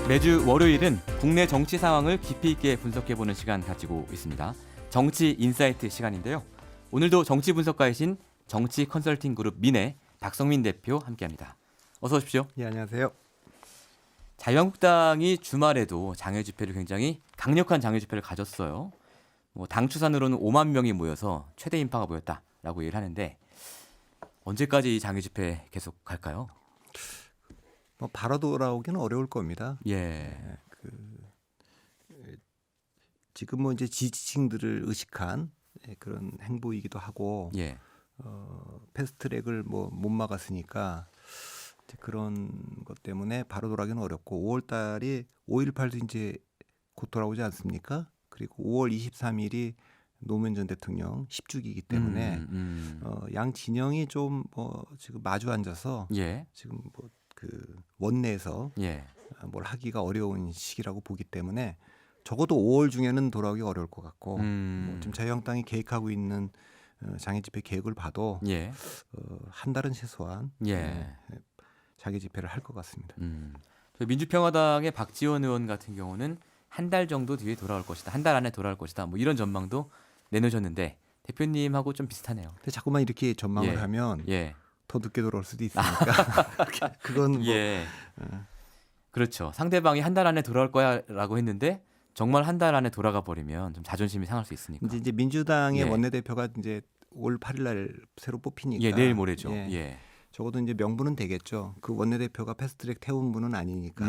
매주 월요일은 국내 정치 상황을 깊이 있게 분석해보는 시간 가지고 있습니다. 정치 인사이트 시간인데요. 오늘도 정치 분석가이신 정치 컨설팅 그룹 민의 박성민 대표 함께합니다. 어서 오십시오. 예, 안녕하세요. 자유한국당이 주말에도 장외 집회를 굉장히 강력한 장외 집회를 가졌어요. 당 추산으로는 5만 명이 모여서 최대 인파가 모였다라고 얘기를 하는데 언제까지 이 장외 집회 계속 갈까요? 바로 돌아오기는 어려울 겁니다. 예. 지금 이제 지지층들을 의식한 그런 행보이기도 하고 예. 패스트트랙을 못 막았으니까 이제 그런 것 때문에 바로 돌아가기는 어렵고 5월달이 5.18도 이제 곧 돌아오지 않습니까? 그리고 5월 23일이 노무현 전 대통령 10주기이기 때문에 양 진영이 좀 지금 마주 앉아서 예. 지금 원내에서 예. 뭘 하기가 어려운 시기라고 보기 때문에 적어도 5월 중에는 돌아오기 어려울 것 같고 지금 자유한국당이 계획하고 있는 장외 집회 계획을 봐도 예. 한 달은 최소한 예. 장외 집회를 할 것 같습니다. 민주평화당의 박지원 의원 같은 경우는 한 달 정도 뒤에 돌아올 것이다. 한 달 안에 돌아올 것이다. 이런 전망도 내놓으셨는데 대표님하고 좀 비슷하네요. 근데 자꾸만 이렇게 전망을 예. 하면 예. 더 늦게 돌아올 수도 있으니까 그건 예. 그렇죠. 상대방이 한 달 안에 돌아올 거야라고 했는데 정말 한 달 안에 돌아가 버리면 좀 자존심이 상할 수 있으니까. 이제 민주당의 예. 원내대표가 이제 올 8일 날 새로 뽑히니까 예, 내일 모레죠. 예. 예. 적어도 이제 명분은 되겠죠. 그 원내대표가 패스트트랙 태운 분은 아니니까.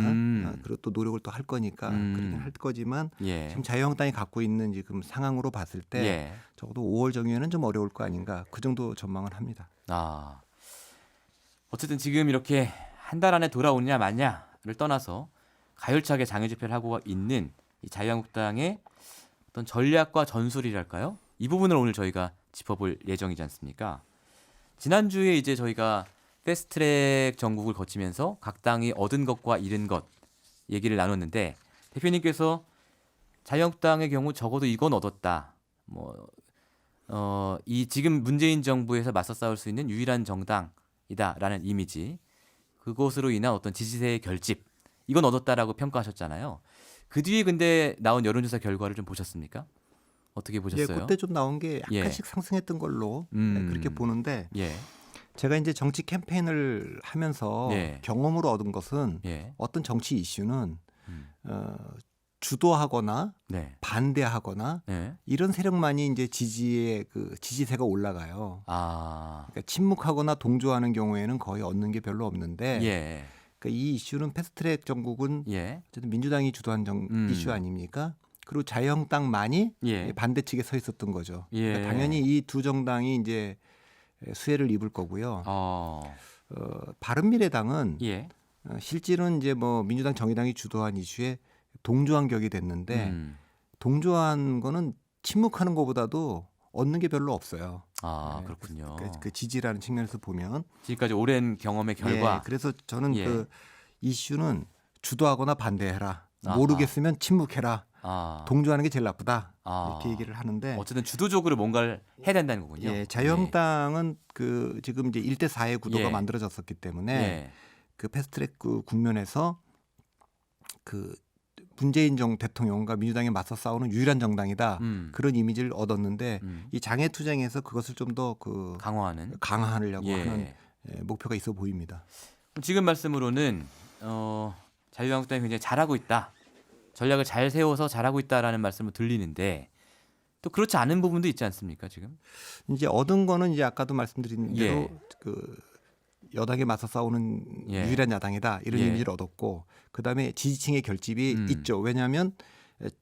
그리고 또 노력을 또 할 거니까 그러긴 할 거지만 예. 지금 자유한국당이 갖고 있는 지금 상황으로 봤을 때 예. 적어도 5월 정에는 좀 어려울 거 아닌가. 그 정도 전망을 합니다. 어쨌든 지금 이렇게 한 달 안에 돌아오느냐 마냐를 떠나서 가열차게 장외 집회를 하고 있는 이 자유한국당의 어떤 전략과 전술이랄까요? 이 부분을 오늘 저희가 짚어볼 예정이지 않습니까? 지난주에 이제 저희가 패스트트랙 전국을 거치면서 각 당이 얻은 것과 잃은 것 얘기를 나눴는데 대표님께서 자유한국당의 경우 적어도 이건 얻었다. 이 지금 문재인 정부에서 맞서 싸울 수 있는 유일한 정당이다라는 이미지, 그것으로 인한 어떤 지지세의 결집, 이건 얻었다라고 평가하셨잖아요. 그 뒤에 근데 나온 여론조사 결과를 좀 보셨습니까? 어떻게 보셨어요? 예, 그때 좀 나온 게 예. 약간씩 상승했던 걸로 그렇게 보는데 예. 제가 이제 정치 캠페인을 하면서 예. 경험으로 얻은 것은 예. 어떤 정치 이슈는 주도하거나 네. 반대하거나 네. 이런 세력만이 이제 지지의 지지세가 올라가요. 그러니까 침묵하거나 동조하는 경우에는 거의 얻는 게 별로 없는데 예. 그러니까 이 이슈는 패스트트랙 정국은 예. 어쨌든 민주당이 주도한 이슈 아닙니까? 그리고 자유한국당만이 예. 반대 측에 서 있었던 거죠. 예. 그러니까 당연히 이 두 정당이 이제 수혜를 입을 거고요. 바른미래당은 예. 실질은 이제 민주당 정의당이 주도한 이슈에 동조한 격이 됐는데 동조한 거는 침묵하는 것보다도 얻는 게 별로 없어요. 그렇군요. 그 지지라는 측면에서 보면 지금까지 오랜 경험의 결과. 예, 그래서 저는 예. 그 이슈는 주도하거나 반대해라. 모르겠으면 침묵해라. 동조하는 게 제일 나쁘다. 이렇게 얘기를 하는데 어쨌든 주도적으로 뭔가를 해야 된다는 거군요. 예, 자유한국당은 지금 이제 1대 4의 구도가 예. 만들어졌었기 때문에 예. 그 패스트트랙 국면에서 문재인 대통령과 민주당이 맞서 싸우는 유일한 정당이다. 그런 이미지를 얻었는데 이 장애 투쟁에서 그것을 좀 더 강화하려고 예. 하는 목표가 있어 보입니다. 지금 말씀으로는 자유한국당이 굉장히 잘하고 있다. 전략을 잘 세워서 잘하고 있다라는 말씀을 들리는데 또 그렇지 않은 부분도 있지 않습니까 지금? 이제 얻은 거는 이제 아까도 말씀드린 대로 예. 여당에 맞서 싸우는 예. 유일한 야당이다 이런 예. 이미지를 얻었고 그다음에 지지층의 결집이 있죠. 왜냐하면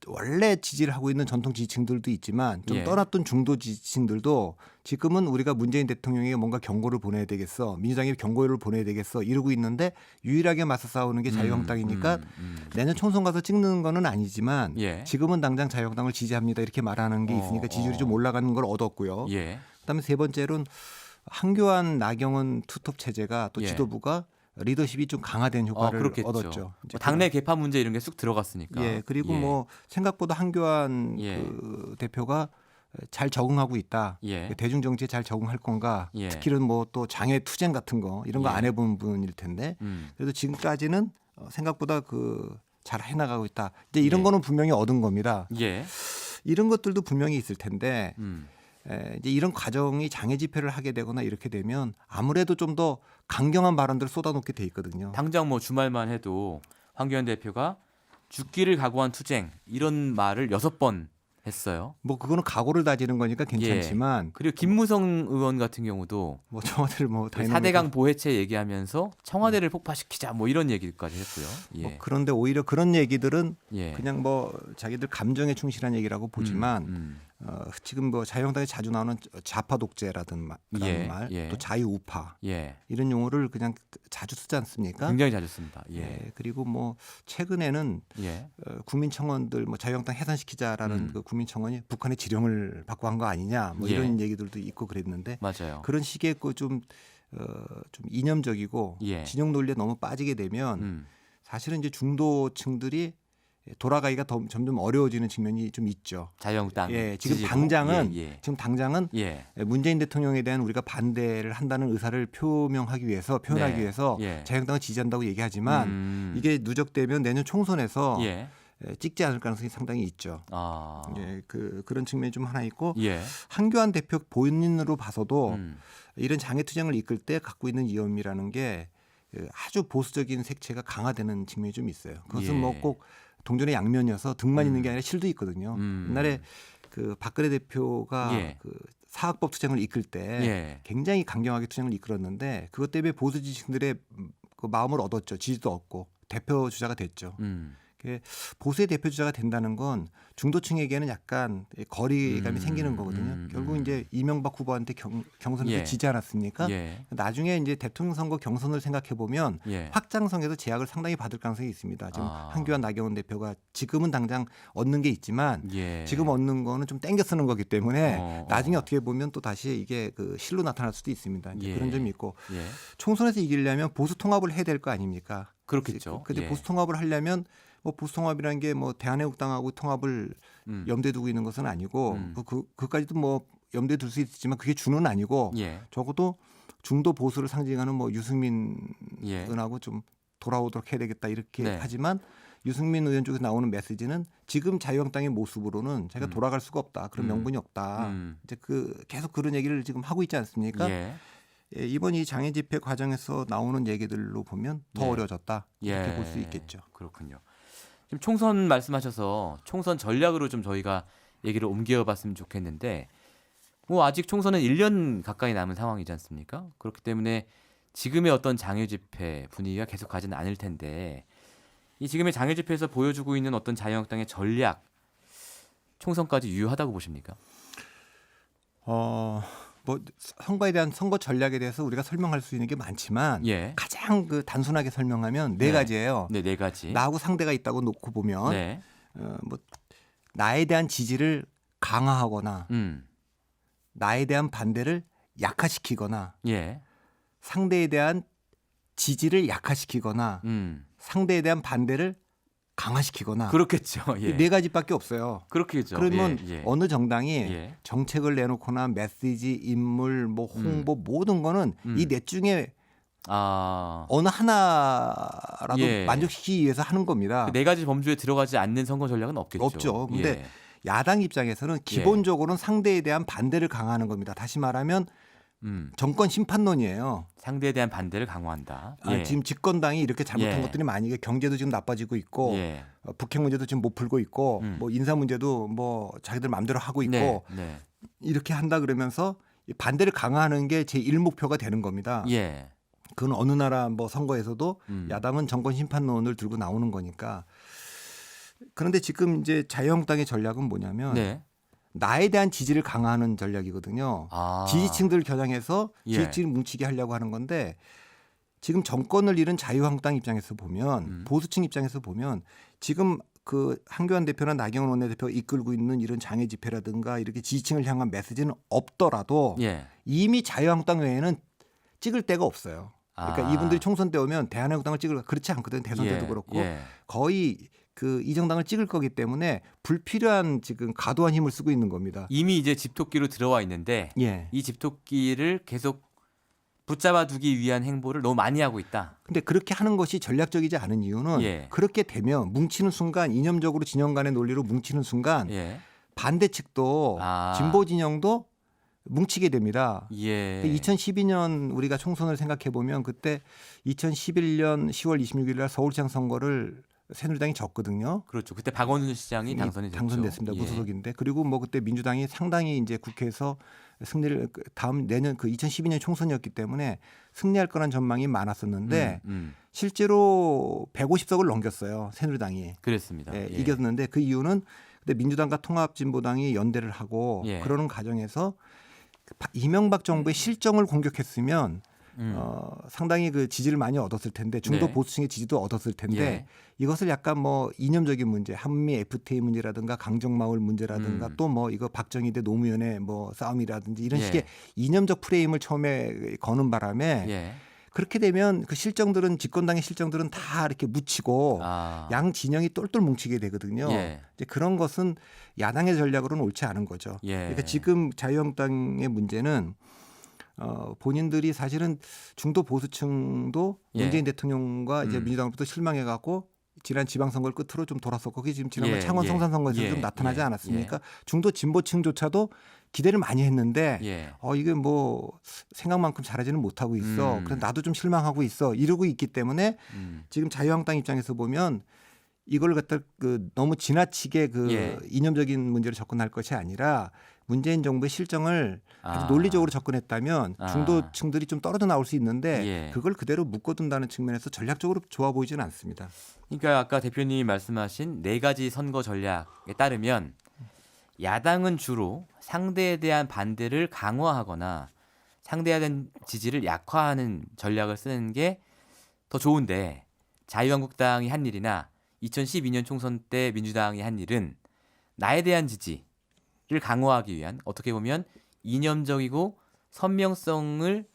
원래 지지를 하고 있는 전통 지지층들도 있지만 좀 예. 떠났던 중도 지지층들도 지금은 우리가 문재인 대통령에게 뭔가 경고를 보내야 되겠어, 민주당에 경고를 보내야 되겠어 이러고 있는데 유일하게 맞서 싸우는 게 자유한국당이니까 내년 총선 가서 찍는 거는 아니지만 예. 지금은 당장 자유한국당을 지지합니다 이렇게 말하는 게 있으니까 지지율이 좀 올라가는 걸 얻었고요. 예. 그다음에 세 번째로는 한교안 나경원 투톱 체제가 또 예. 지도부가 리더십이 좀 강화된 효과를 그렇겠죠. 얻었죠. 당내 개파 문제 이런 게 쑥 들어갔으니까. 예, 그리고 생각보다 한교안 예. 대표가 잘 적응하고 있다. 예. 대중 정치에 잘 적응할 건가? 예. 특히는 또 장애 투쟁 같은 거 이런 거 안 해본 분일 텐데 그래도 지금까지는 생각보다 잘 해나가고 있다. 이제 이런 예. 거는 분명히 얻은 겁니다. 예. 이런 것들도 분명히 있을 텐데 음. 이제 이런 과정이 장애 집회를 하게 되거나 이렇게 되면 아무래도 좀 더 강경한 발언들을 쏟아놓게 돼 있거든요. 당장 뭐 주말만 해도 황교안 대표가 죽기를 각오한 투쟁 이런 말을 6번 했어요. 뭐 그거는 각오를 다지는 거니까 괜찮지만 그리고 김무성 의원 같은 경우도 뭐 청와대를 뭐 그 다니는 4대강 보해체 얘기하면서 청와대를 폭파시키자 뭐 이런 얘기까지 했고요. 예. 뭐 그런데 오히려 그런 얘기들은 예. 그냥 뭐 자기들 감정에 충실한 얘기라고 보지만 지금 뭐 자유한국당에 자주 나오는 좌파 독재라는 예, 말, 예. 또 자유우파 예. 이런 용어를 그냥 자주 쓰지 않습니까? 굉장히 잘 줬습니다. 예. 예, 그리고 뭐 최근에는 예. 국민청원들 뭐 자유한국당 해산시키자라는 그 국민청원이 북한의 지령을 받고 한 거 아니냐 뭐 예. 이런 얘기들도 있고 그랬는데 맞아요. 그런 식의 좀 이념적이고 예. 진영 논리에 너무 빠지게 되면 사실은 이제 중도층들이 돌아가기가 점점 어려워지는 측면이 좀 있죠. 자유한국당 예, 지금 지지로. 당장은 예. 지금 당장은 예. 문재인 대통령에 대한 우리가 반대를 한다는 의사를 표현하기 네. 위해서 예. 자유한국당을 지지한다고 얘기하지만 이게 누적되면 내년 총선에서 예. 찍지 않을 가능성이 상당히 있죠. 아. 예, 그런 측면이 좀 하나 있고 예. 한교안 대표 본인으로 봐서도 음. 이런 장애 투쟁을 이끌 때 갖고 있는 위험이라는 게 아주 보수적인 색채가 강화되는 측면이 좀 있어요. 그것은 예. 뭐 꼭 동전의 양면이어서 등만 있는 게 아니라 실도 있거든요. 옛날에 그 박근혜 대표가 예. 그 사학법 투쟁을 이끌 때 예. 굉장히 강경하게 투쟁을 이끌었는데 그것 때문에 보수 지지층들의 그 마음을 얻었죠. 지지도 얻고 대표 주자가 됐죠. 보수의 대표 주자가 된다는 건 중도층에게는 약간 거리감이 생기는 거거든요. 결국 이제 이명박 후보한테 경선에서 예. 지지 않았습니까? 예. 나중에 이제 대통령 선거 경선을 생각해 보면 예. 확장성에도 제약을 상당히 받을 가능성이 있습니다. 지금 아. 한교안 나경원 대표가 지금은 당장 얻는 게 있지만 예. 지금 얻는 거는 좀 땡겨 쓰는 거기 때문에 어. 나중에 어떻게 보면 또 다시 이게 그 실로 나타날 수도 있습니다. 이제 예. 그런 점이 있고 예. 총선에서 이기려면 보수 통합을 해야 될 거 아닙니까? 그렇겠죠. 근데 예. 보수 통합을 하려면 뭐 보수 통합이라는 게 뭐 대한애국당하고 통합을 염두에 두고 있는 것은 아니고 그까지도 뭐 염두에 둘 수 있지만 그게 주는 아니고 예. 적어도 중도 보수를 상징하는 뭐 유승민 예. 의원하고 좀 돌아오도록 해야 되겠다 이렇게 네. 하지만 유승민 의원 쪽에서 나오는 메시지는 지금 자유한국당의 모습으로는 자기가 돌아갈 수가 없다. 그런 명분이 없다. 이제 계속 그런 얘기를 지금 하고 있지 않습니까? 예. 예, 이번 이 장애 집회 과정에서 나오는 얘기들로 보면 더 예. 어려졌다 이렇게 예. 볼 수 있겠죠. 그렇군요. 지금 총선 말씀하셔서 총선 전략으로 좀 저희가 얘기를 옮겨봤으면 좋겠는데 뭐 아직 총선은 1년 가까이 남은 상황이지 않습니까? 그렇기 때문에 지금의 어떤 장애 집회 분위기가 계속 가지는 않을 텐데 이 지금의 장애 집회에서 보여주고 있는 어떤 자유한국당의 전략 총선까지 유효하다고 보십니까? 뭐 선거에 대한 선거 전략에 대해서 우리가 설명할 수 있는 게 많지만 예. 가장 그 단순하게 설명하면 네 가지예요. 네, 네 가지. 나하고 상대가 있다고 놓고 보면 네. 뭐 나에 대한 지지를 강화하거나 나에 대한 반대를 약화시키거나 예. 상대에 대한 지지를 약화시키거나 상대에 대한 반대를 강화시키거나 그렇겠죠. 예. 네 가지밖에 없어요. 그렇겠죠. 그러면 예, 예. 어느 정당이 예. 정책을 내놓거나 메시지, 인물, 뭐 홍보 모든 거는 이 넷 중에 어느 하나라도 예. 만족시키기 위해서 하는 겁니다. 그 네 가지 범주에 들어가지 않는 선거 전략은 없겠죠. 없죠. 근데 예. 야당 입장에서는 기본적으로는 상대에 대한 반대를 강화하는 겁니다. 다시 말하면 정권 심판론이에요. 상대에 대한 반대를 강화한다. 예. 지금 집권당이 이렇게 잘못한 예. 것들이 많이 경제도 지금 나빠지고 있고 예. 북핵 문제도 지금 못 풀고 있고 뭐 인사 문제도 뭐 자기들 마음대로 하고 있고 네. 네. 이렇게 한다 그러면서 이 반대를 강화하는 게 제1 목표가 되는 겁니다. 예. 그건 어느 나라 뭐 선거에서도 야당은 정권 심판론을 들고 나오는 거니까. 그런데 지금 이제 자유한국당의 전략은 뭐냐면 네. 나에 대한 지지를 강화하는 전략이거든요. 지지층들을 겨냥해서 예. 지지층을 뭉치게 하려고 하는 건데 지금 정권을 잃은 자유한국당 입장에서 보면 보수층 입장에서 보면 지금 그 한교안 대표나 나경원 원내대표가 이끌고 있는 이런 장애 집회라든가 이렇게 지지층을 향한 메시지는 없더라도 예. 이미 자유한국당 외에는 찍을 데가 없어요. 그러니까 이분들이 총선 때 오면 대한민국당을 찍을 그렇지 않거든요. 대선 때도 그렇고 거의 그 이 정당을 찍을 거기 때문에 불필요한 지금 과도한 힘을 쓰고 있는 겁니다. 이미 이제 집토끼로 들어와 있는데 예. 이 집토끼를 계속 붙잡아두기 위한 행보를 너무 많이 하고 있다. 근데 그렇게 하는 것이 전략적이지 않은 이유는 예. 그렇게 되면 뭉치는 순간 이념적으로 진영 간의 논리로 뭉치는 순간 예. 반대 측도 아. 진보 진영도 뭉치게 됩니다. 예. 2012년 우리가 총선을 생각해 보면 그때 2011년 10월 26일 날 서울시장 선거를 새누리당이 졌거든요. 그렇죠. 그때 박원순 시장이 당선이 됐죠. 당선됐습니다. 예. 무소속인데 그리고 뭐 그때 민주당이 상당히 이제 국회에서 승리를 다음 내년 그 2012년 총선이었기 때문에 승리할 거란 전망이 많았었는데 실제로 150석을 넘겼어요. 새누리당이. 그랬습니다. 예, 예. 이겼는데 그 이유는 그때 민주당과 통합진보당이 연대를 하고 예. 그러는 과정에서 이명박 정부의 실정을 공격했으면 상당히 그 지지를 많이 얻었을 텐데 중도 네. 보수층의 지지도 얻었을 텐데 예. 이것을 약간 뭐 이념적인 문제, 한미 FTA 문제라든가 강정마을 문제라든가 또 뭐 이거 박정희 대 노무현의 뭐 싸움이라든지 이런 예. 식의 이념적 프레임을 처음에 거는 바람에 예. 그렇게 되면 그 실정들은 집권당의 실정들은 다 이렇게 묻히고 아. 양 진영이 똘똘 뭉치게 되거든요. 예. 이제 그런 것은 야당의 전략으로는 옳지 않은 거죠. 예. 그러니까 지금 자유한국당의 문제는 본인들이 사실은 중도 보수층도 예. 문재인 대통령과 이제 민주당으로부터 실망해갖고 지난 지방선거를 끝으로 좀 돌았었고 그게 지금 지난번 예. 창원 예. 성산선거에서 예. 좀 나타나지 예. 않았습니까? 중도 진보층조차도 기대를 많이 했는데 예. 이게 뭐 생각만큼 잘하지는 못하고 있어. 그래서 나도 좀 실망하고 있어. 이러고 있기 때문에 지금 자유한국당 입장에서 보면 이걸 갖다 그 너무 지나치게 그 예. 이념적인 문제로 접근할 것이 아니라 문재인 정부의 실정을 아주 논리적으로 접근했다면 중도층들이 좀 떨어져 나올 수 있는데 예. 그걸 그대로 묶어둔다는 측면에서 전략적으로 좋아 보이지는 않습니다. 그러니까 아까 대표님이 말씀하신 네 가지 선거 전략에 따르면 야당은 주로 상대에 대한 반대를 강화하거나 상대에 대한 지지를 약화하는 전략을 쓰는 게 더 좋은데 자유한국당이 한 일이나 2012년 총선 때 민주당이 한 일은 나에 대한 지지를 강화하기 위한 어떻게 보면 이념적이고 선명성을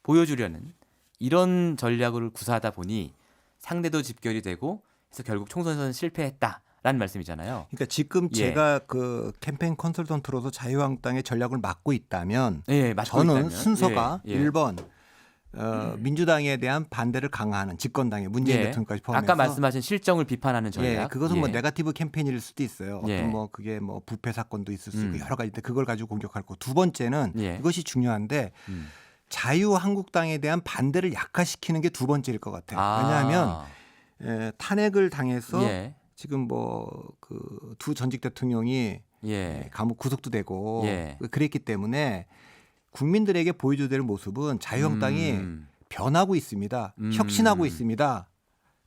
보여주려는 이런 전략을 구사하다 보니 상대도 집결이 되고 그래서 결국 총선에서는 실패했다라는 말씀이잖아요. 그러니까 지금 예. 제가 그 캠페인 컨설턴트로서 자유한국당의 전략을 맡고 있다면 예, 맞고 저는 있다면. 순서가 예, 예. 1번 민주당에 대한 반대를 강화하는 집권당의 문재인 예. 대통령까지 포함해서 아까 말씀하신 실정을 비판하는 전략. 예, 그것은 뭐 예. 네거티브 캠페인일 수도 있어요. 어떤 예. 뭐 그게 뭐 부패 사건도 있을 수 있고 여러 가지인데 그걸 가지고 공격할 거. 두 번째는 예. 이것이 중요한데 자유한국당에 대한 반대를 약화시키는 게 두 번째일 것 같아요. 왜냐하면 탄핵을 당해서 예. 지금 뭐 그 두 전직 대통령이 예. 감옥 구속도 되고 예. 그랬기 때문에 국민들에게 보여줘야 될 모습은 자유한국당이 변하고 있습니다. 혁신하고 있습니다.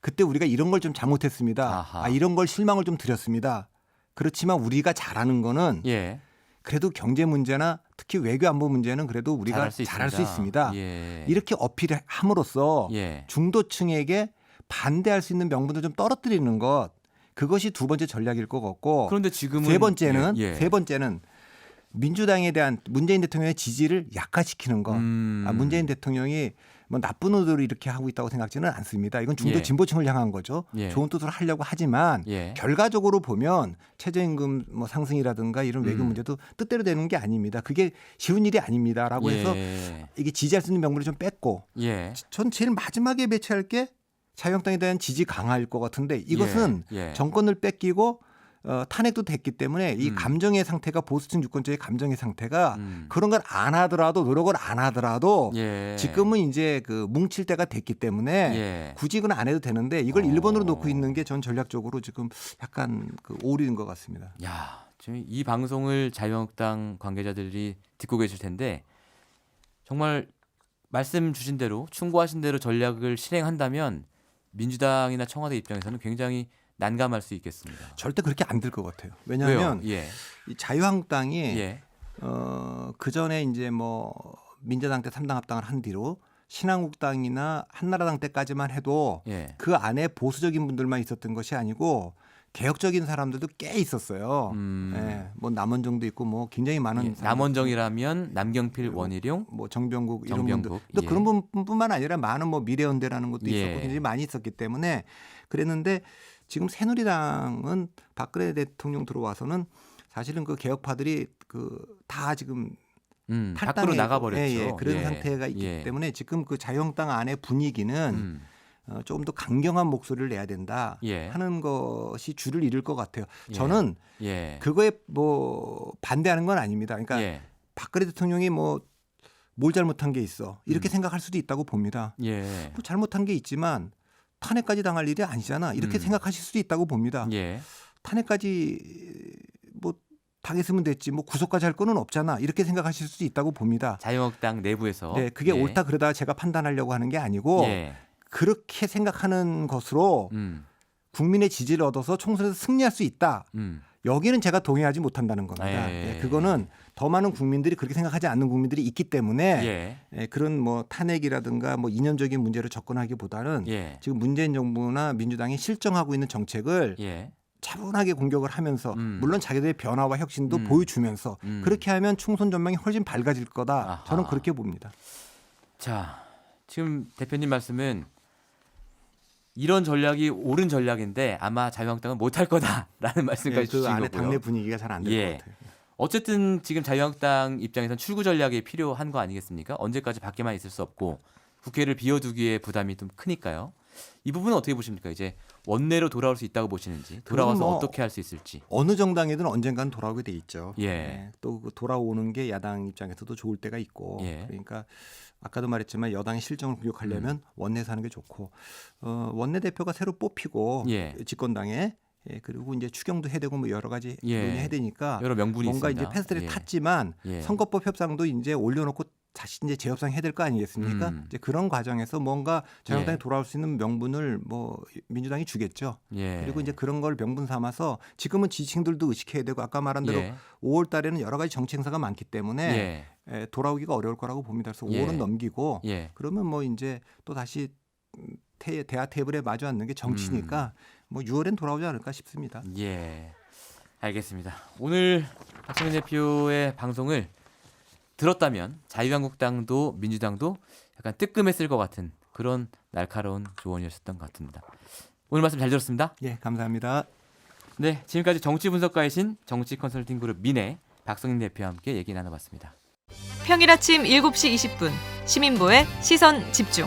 그때 우리가 이런 걸 좀 잘못했습니다. 아하. 이런 걸 실망을 좀 드렸습니다. 그렇지만 우리가 잘하는 거는 예. 그래도 경제 문제나 특히 외교 안보 문제는 그래도 우리가 잘할 수 있습니다. 예. 이렇게 어필을 함으로써 예. 중도층에게 반대할 수 있는 명분을 좀 떨어뜨리는 것 그것이 두 번째 전략일 것 같고 그런데 지금은 세 번째는 예. 세 번째는 민주당에 대한 문재인 대통령의 지지를 약화시키는 것. 문재인 대통령이 뭐 나쁜 의도로 이렇게 하고 있다고 생각지는 않습니다. 이건 중도 예. 진보층을 향한 거죠. 예. 좋은 뜻으로 하려고 하지만 예. 결과적으로 보면 최저임금 뭐 상승이라든가 이런 외교 문제도 뜻대로 되는 게 아닙니다. 그게 쉬운 일이 아닙니다라고 해서 예. 이게 지지할 수 있는 명분을 좀 뺐고 예. 전 제일 마지막에 배치할 게 자유한국당에 대한 지지 강화일 것 같은데 이것은 예. 정권을 뺏기고 탄핵도 됐기 때문에 이 감정의 상태가 보수층 유권자의 감정의 상태가 그런 걸 안 하더라도 노력을 안 하더라도 예. 지금은 이제 그 뭉칠 때가 됐기 때문에 예. 굳이 그건 안 해도 되는데 이걸 1번으로 놓고 있는 게 전 전략적으로 지금 약간 그 오류인 것 같습니다. 야, 지금 이 방송을 자유한국당 관계자들이 듣고 계실 텐데 정말 말씀 주신 대로 충고하신 대로 전략을 실행한다면 민주당이나 청와대 입장에서는 굉장히 난감할 수 있겠습니다. 절대 그렇게 안 될 것 같아요. 왜냐하면 왜요? 예. 이 자유한국당이 예. 그 전에 이제 뭐 민주당 때 3당 합당을 한 뒤로 신한국당이나 한나라당 때까지만 해도 예. 그 안에 보수적인 분들만 있었던 것이 아니고 개혁적인 사람들도 꽤 있었어요. 예, 뭐 남원정도 있고 뭐 굉장히 많은 예. 남원정이라면 남경필, 그리고 원희룡, 뭐 정병국 이런 정병국, 분들 또 예. 그런 분뿐만 아니라 많은 뭐 미래연대라는 것도 예. 있었고 굉장히 많이 있었기 때문에 그랬는데 지금 새누리당은 박근혜 대통령 들어와서는 사실은 그 개혁파들이 그 다 지금 밖으로 나가버렸죠. 예, 그런 예. 상태가 있기 예. 때문에 지금 그 자유한국당 안의 분위기는 조금 더 강경한 목소리를 내야 된다 예. 하는 것이 줄을 이룰 것 같아요. 예. 저는 예. 그거에 뭐 반대하는 건 아닙니다. 그러니까 예. 박근혜 대통령이 뭐 뭘 잘못한 게 있어 이렇게 생각할 수도 있다고 봅니다. 예. 뭐 잘못한 게 있지만 탄핵까지 당할 일이 아니잖아 이렇게 생각하실 수도 있다고 봅니다. 예. 탄핵까지 뭐 당했으면 됐지 뭐 구속까지 할 거는 없잖아 이렇게 생각하실 수도 있다고 봅니다. 자유한국당 내부에서 네, 그게 예. 옳다 그러다 제가 판단하려고 하는 게 아니고 예. 그렇게 생각하는 것으로 국민의 지지를 얻어서 총선에서 승리할 수 있다. 여기는 제가 동의하지 못한다는 겁니다. 예. 예, 그거는 더 많은 국민들이 그렇게 생각하지 않는 국민들이 있기 때문에 예. 예, 그런 뭐 탄핵이라든가 뭐 이념적인 문제로 접근하기보다는 예. 지금 문재인 정부나 민주당이 실정하고 있는 정책을 예. 차분하게 공격을 하면서 물론 자기들의 변화와 혁신도 보여주면서 음. 그렇게 하면 총선 전망이 훨씬 밝아질 거다. 아하. 저는 그렇게 봅니다. 자, 지금 대표님 말씀은 이런 전략이 옳은 전략인데 아마 자유한국당은 못할 거다라는 말씀까지 예, 그 주신 안에 거고요. 당내 분위기가 잘 안 될 것 예. 같아요. 어쨌든 지금 자유한국당 입장에선 출구 전략이 필요한 거 아니겠습니까? 언제까지 밖에만 있을 수 없고 국회를 비워두기에 부담이 좀 크니까요. 이 부분은 어떻게 보십니까? 이제 원내로 돌아올 수 있다고 보시는지 돌아와서 뭐 어떻게 할 수 있을지. 어느 정당이든 언젠가는 돌아오게 돼 있죠. 예. 또그 돌아오는 게 야당 입장에서도 좋을 때가 있고 예. 그러니까 아까도 말했지만 여당의 실정을 공격하려면 원내에서 하는 게 좋고 원내 대표가 새로 뽑히고 예. 집권당에 예, 그리고 이제 추경도 해야 되고 뭐 여러 가지 예. 논의해야 되니까 여러 명분이 뭔가 있습니다. 이제 패스트트랙 예. 탔지만 예. 선거법 협상도 이제 올려놓고 다시 이제 재협상해야 될 거 아니겠습니까? 이제 그런 과정에서 뭔가 자유한국당이 예. 돌아올 수 있는 명분을 뭐 민주당이 주겠죠. 예. 그리고 이제 그런 걸 명분 삼아서 지금은 지지층들도 의식해야 되고 아까 말한 대로 예. 5월 달에는 여러 가지 정치 행사가 많기 때문에 예. 돌아오기가 어려울 거라고 봅니다. 그래서 예. 5월은 넘기고 예. 그러면 뭐 이제 또 다시 대화 테이블에 마주 앉는 게 정치니까 뭐 6월엔 돌아오지 않을까 싶습니다. 예. 알겠습니다. 오늘 박성민 대표의 방송을 들었다면 자유한국당도 민주당도 약간 뜨끔했을 것 같은 그런 날카로운 조언이었던 것 같습니다. 오늘 말씀 잘 들었습니다. 예, 감사합니다. 네, 지금까지 정치 분석가이신 정치 컨설팅 그룹 민의 박성민 대표와 함께 얘기 나눠봤습니다. 평일 아침 7시 20분 시민보의 시선 집중.